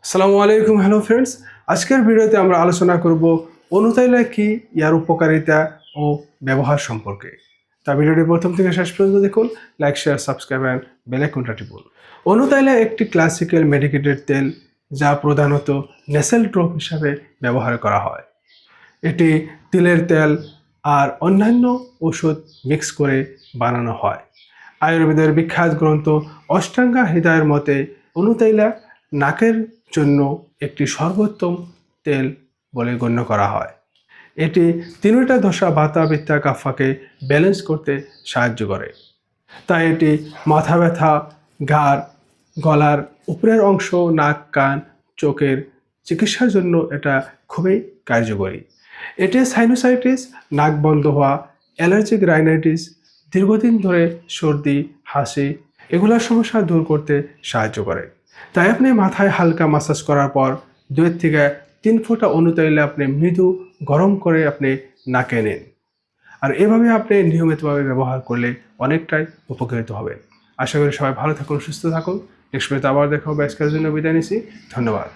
আসসালামু আলাইকুম, hello friends. আজকের ভিডিওতে আমরা আলোচনা করব অনুতাইলা কি, ইয়ার উপকারিতা ও ব্যবহার সম্পর্কে। তা ভিডিওটি প্রথম থেকে শেষ পর্যন্ত দেখুন, like share subscribe and bell আইকনটা টিপুন। অনুতাইলা একটি ক্লাসিক্যাল মেডিকেটেড তেল যা প্রধানত নেসেল ড্রপ হিসাবে ব্যবহার করা হয়। এটি তিলের তেল আর অন্যান্য ওষুধ মিক্স করে বানানো হয়। আয়ুর্বেদের বিখ্যাত গ্রন্থ অষ্টাঙ্গা হৃদয়ের মতে অনুতাইলা নাকের জন্য একটি সর্বোত্তম তেল বলে গণ্য করা হয়। এটি তিনটা দশা বাতা পিত্তা কাফাকে ব্যালেন্স করতে সাহায্য করে। তাই এটি মাথা ব্যথা, ঘাড়, গলার উপরের অংশ, নাক, কান, চোখের চিকিৎসার জন্য এটা খুবই কার্যকরী। এটি সাইনোসাইটিস, নাক বন্ধ হওয়া, অ্যালার্জিক রাইনাইটিস, দীর্ঘদিন ধরে সর্দি, হাসি এগুলোর সমস্যা দূর করতে সাহায্য করে। তাই আপনি মাথায় হালকা মাসাজ করার পর 2 থেকে 3 ফোঁটা অনুতাইলে আপনি মৃদু গরম করে আপনি নাকে নিন। আর এভাবে আপনি নিয়মিতভাবে ব্যবহার করলে অনেকটাই উপকৃত হবেন। আশা করি সবাই ভালো থাকুন, সুস্থ থাকুন। নেক্সট ভিডিওতে আবার দেখা হবে। আজকের জন্য বিদায় নিচ্ছি। ধন্যবাদ।